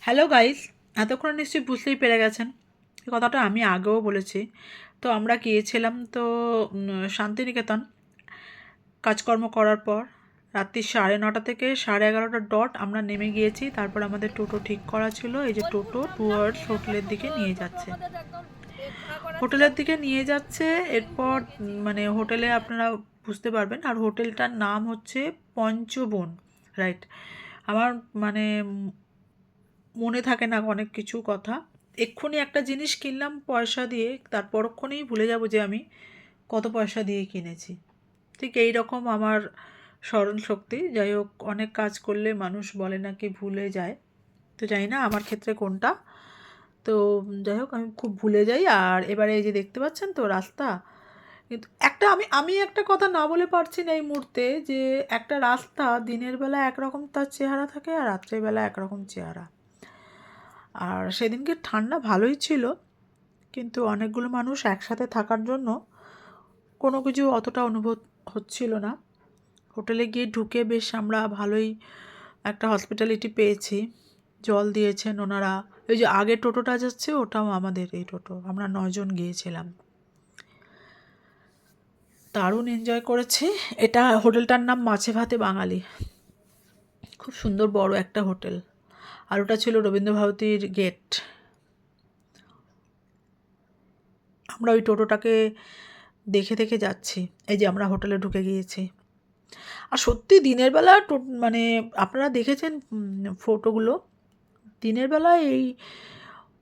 Hello guys, এতক্ষণ নিশ্চয়ই বুঝতেই পেরে গেছেন। এই কথাটা আমি আগেও বলেছি। তো আমরা গিয়েছিলাম তো শান্তিনিকেতন কাজকর্ম করার পর রাত্রি 9:30 থেকে 11:30 ডট আমরা নেমে গিয়েছি। তারপর আমাদের টোটো ঠিক করা ছিল। এই যে টোটো টুয়ার্ডস হোটেলের দিকে নিয়ে যাচ্ছে। হোটেলের দিকে নিয়ে যাচ্ছে। এরপর মানে হোটেলে আপনারা বুঝতে পারবেন। আর হোটেলটার নাম হচ্ছে পঞ্চবন, রাইট? আমার মানে মনে থাকে না অনেক কিছু কথা। এক্ষুনি একটা জিনিস কিনলাম পয়সা দিয়ে, তার পরক্ষণেই ভুলে যাব যে আমি কত পয়সা দিয়ে কিনেছি। ঠিক এই রকম আমার স্মরণ শক্তি। যাই হোক, অনেক কাজ করলে মানুষ বলে নাকি ভুলে যায়। তো জানি না আমার ক্ষেত্রে কোনটা। তো যাই হোক, আমি খুব ভুলে যাই। আর এবারে এই যে দেখতে পাচ্ছেন তো রাস্তা, কিন্তু একটা আমি আমি একটা কথা না বলে পারছি না এই মুহূর্তে, যে একটা রাস্তা দিনের বেলা একরকম তার চেহারা থাকে আর রাত্রেবেলা একরকম চেহারা। আর সেদিনকে ঠান্ডা ভালোই ছিল, কিন্তু অনেকগুলো মানুষ একসাথে থাকার জন্য কোনো কিছু অতটা অনুভব হচ্ছিল না। হোটেলে গিয়ে ঢুকে বেশ আমরা ভালোই একটা হসপিটালিটি পেয়েছি। জল দিয়েছেন ওনারা। ওই যে আগের টোটোটা যাচ্ছে ওটাও আমাদের এই টোটো, আমরা 9 জন গিয়েছিলাম। দারুণ এনজয় করেছি। এটা হোটেলটার নাম মাছে ভাতে বাঙালি। খুব সুন্দর বড় একটা হোটেল। আর ওটা ছিল রবীন্দ্রভারতীর গেট। আমরা ওই টোটোটাকে দেখে দেখে যাচ্ছি। এই যে আমরা হোটেলে ঢুকে গিয়েছি। আর সত্যি দিনের বেলা মানে আপনারা দেখেছেন ফটোগুলো। দিনের বেলা এই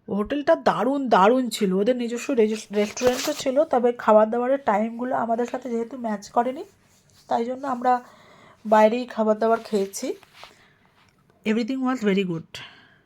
হোটেলটা দারুণ দারুণ ছিল। ওদের নিজস্ব রেস্টুরেন্টও ছিল, তবে খাবার দাবারের টাইমগুলো আমাদের সাথে যেহেতু ম্যাচ করেনি, তাই জন্য আমরা বাইরেই খাবার দাবার খেয়েছি। Everything was very good.